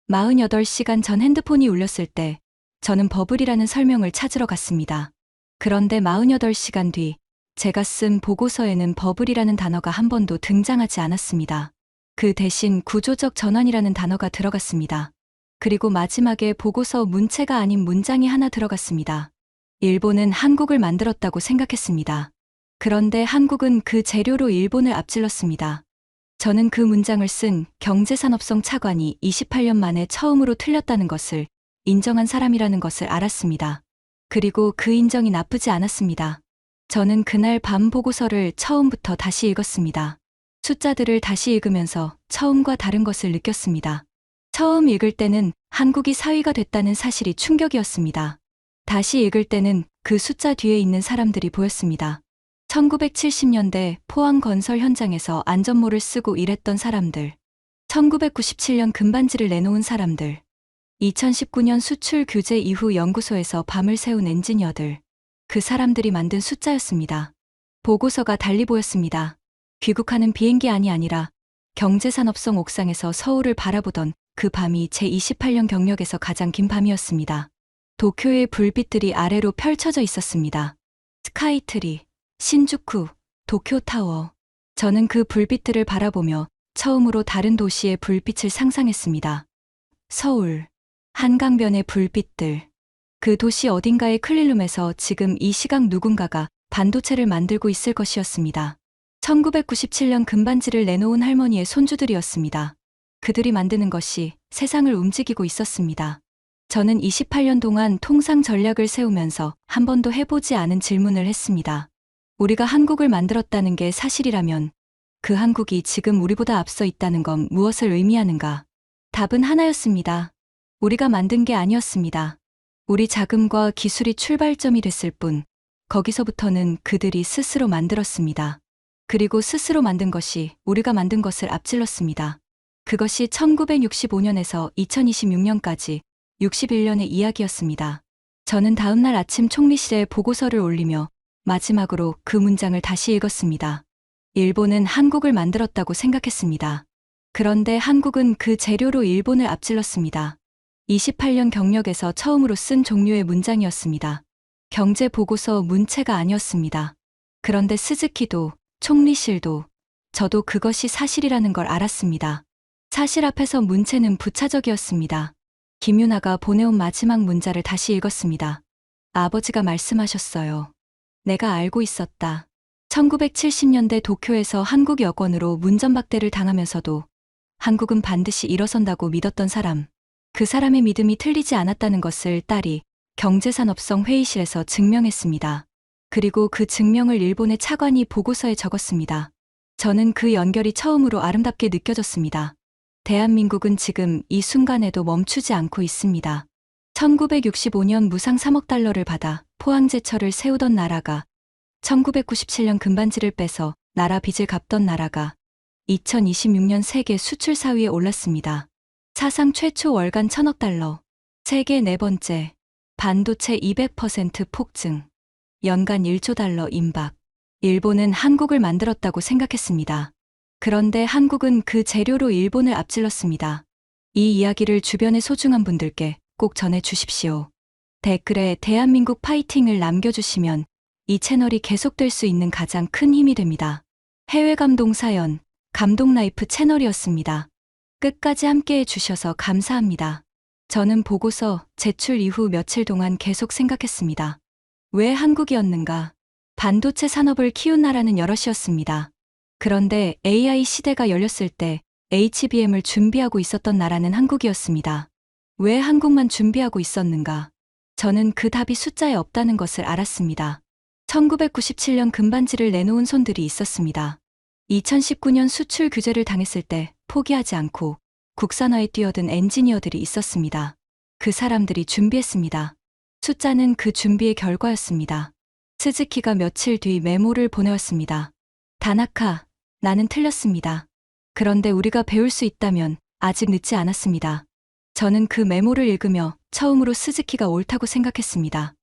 48시간 전 핸드폰이 울렸을 때 저는 버블이라는 설명을 찾으러 갔습니다. 그런데 48시간 뒤 제가 쓴 보고서에는 버블이라는 단어가 한 번도 등장하지 않았습니다. 그 대신 구조적 전환이라는 단어가 들어갔습니다. 그리고 마지막에 보고서 문체가 아닌 문장이 하나 들어갔습니다. 일본은 한국을 만들었다고 생각했습니다. 그런데 한국은 그 재료로 일본을 앞질렀습니다. 저는 그 문장을 쓴 경제산업성 차관이 28년 만에 처음으로 틀렸다는 것을 인정한 사람이라는 것을 알았습니다. 그리고 그 인정이 나쁘지 않았습니다. 저는 그날 밤 보고서를 처음부터 다시 읽었습니다. 숫자들을 다시 읽으면서 처음과 다른 것을 느꼈습니다. 처음 읽을 때는 한국이 사위가 됐다는 사실이 충격이었습니다. 다시 읽을 때는 그 숫자 뒤에 있는 사람들이 보였습니다. 1970년대 포항 건설 현장에서 안전모를 쓰고 일했던 사람들, 1997년 금반지를 내놓은 사람들, 2019년 수출 규제 이후 연구소에서 밤을 새운 엔지니어들, 그 사람들이 만든 숫자였습니다. 보고서가 달리 보였습니다. 귀국하는 비행기 아니라 경제산업성 옥상에서 서울을 바라보던 그 밤이 제28년 경력에서 가장 긴 밤이었습니다. 도쿄의 불빛들이 아래로 펼쳐져 있었습니다. 스카이트리, 신주쿠, 도쿄타워. 저는 그 불빛들을 바라보며 처음으로 다른 도시의 불빛을 상상했습니다. 서울, 한강변의 불빛들. 그 도시 어딘가의 클린룸에서 지금 이 시각 누군가가 반도체를 만들고 있을 것이었습니다. 1997년 금반지를 내놓은 할머니의 손주들이었습니다. 그들이 만드는 것이 세상을 움직이고 있었습니다. 저는 28년 동안 통상 전략을 세우면서 한 번도 해보지 않은 질문을 했습니다. 우리가 한국을 만들었다는 게 사실이라면 그 한국이 지금 우리보다 앞서 있다는 건 무엇을 의미하는가? 답은 하나였습니다. 우리가 만든 게 아니었습니다. 우리 자금과 기술이 출발점이 됐을 뿐, 거기서부터는 그들이 스스로 만들었습니다. 그리고 스스로 만든 것이 우리가 만든 것을 앞질렀습니다. 그것이 1965년에서 2026년까지 61년의 이야기였습니다. 저는 다음날 아침 총리실에 보고서를 올리며 마지막으로 그 문장을 다시 읽었습니다. 일본은 한국을 만들었다고 생각했습니다. 그런데 한국은 그 재료로 일본을 앞질렀습니다. 28년 경력에서 처음으로 쓴 종류의 문장이었습니다. 경제 보고서 문체가 아니었습니다. 그런데 스즈키도, 총리실도, 저도 그것이 사실이라는 걸 알았습니다. 사실 앞에서 문체는 부차적이었습니다. 김유나가 보내온 마지막 문자를 다시 읽었습니다. 아버지가 말씀하셨어요. 내가 알고 있었다. 1970년대 도쿄에서 한국 여권으로 문전박대를 당하면서도 한국은 반드시 일어선다고 믿었던 사람. 그 사람의 믿음이 틀리지 않았다는 것을 딸이 경제산업성 회의실에서 증명했습니다. 그리고 그 증명을 일본의 차관이 보고서에 적었습니다. 저는 그 연결이 처음으로 아름답게 느껴졌습니다. 대한민국은 지금 이 순간에도 멈추지 않고 있습니다. 1965년 무상 3억 달러를 받아 포항제철을 세우던 나라가, 1997년 금반지를 빼서 나라 빚을 갚던 나라가 2026년 세계 수출 4위에 올랐습니다. 사상 최초 월간 1,000억 달러, 세계 네 번째, 반도체 200% 폭증, 연간 1조 달러 임박. 일본은 한국을 만들었다고 생각했습니다. 그런데 한국은 그 재료로 일본을 앞질렀습니다. 이 이야기를 주변의 소중한 분들께 꼭 전해 주십시오. 댓글에 대한민국 파이팅을 남겨주시면 이 채널이 계속될 수 있는 가장 큰 힘이 됩니다. 해외 감동 사연, 감동 라이프 채널이었습니다. 끝까지 함께해 주셔서 감사합니다. 저는 보고서 제출 이후 며칠 동안 계속 생각했습니다. 왜 한국이었는가? 반도체 산업을 키운 나라는 여럿이었습니다. 그런데 AI 시대가 열렸을 때 HBM을 준비하고 있었던 나라는 한국이었습니다. 왜 한국만 준비하고 있었는가? 저는 그 답이 숫자에 없다는 것을 알았습니다. 1997년 금반지를 내놓은 손들이 있었습니다. 2019년 수출 규제를 당했을 때 포기하지 않고 국산화에 뛰어든 엔지니어들이 있었습니다. 그 사람들이 준비했습니다. 숫자는 그 준비의 결과였습니다. 스즈키가 며칠 뒤 메모를 보내왔습니다. 다나카, 나는 틀렸습니다. 그런데 우리가 배울 수 있다면 아직 늦지 않았습니다. 저는 그 메모를 읽으며 처음으로 스즈키가 옳다고 생각했습니다.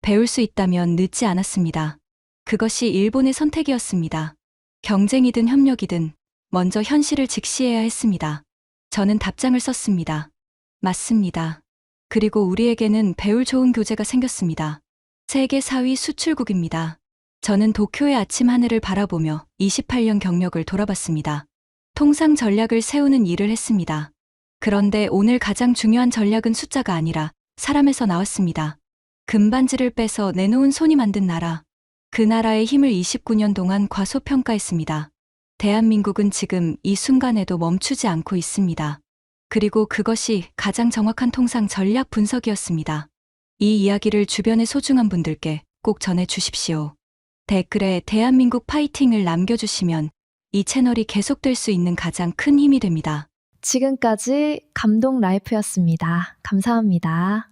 배울 수 있다면 늦지 않았습니다. 그것이 일본의 선택이었습니다. 경쟁이든 협력이든 먼저 현실을 직시해야 했습니다. 저는 답장을 썼습니다. 맞습니다. 그리고 우리에게는 배울 좋은 교재가 생겼습니다. 세계 4위 수출국입니다. 저는 도쿄의 아침 하늘을 바라보며 28년 경력을 돌아봤습니다. 통상 전략을 세우는 일을 했습니다. 그런데 오늘 가장 중요한 전략은 숫자가 아니라 사람에서 나왔습니다. 금반지를 빼서 내놓은 손이 만든 나라. 그 나라의 힘을 29년 동안 과소평가했습니다. 대한민국은 지금 이 순간에도 멈추지 않고 있습니다. 그리고 그것이 가장 정확한 통상 전략 분석이었습니다. 이 이야기를 주변의 소중한 분들께 꼭 전해 주십시오. 댓글에 대한민국 파이팅을 남겨주시면 이 채널이 계속될 수 있는 가장 큰 힘이 됩니다. 지금까지 감동 라이프였습니다. 감사합니다.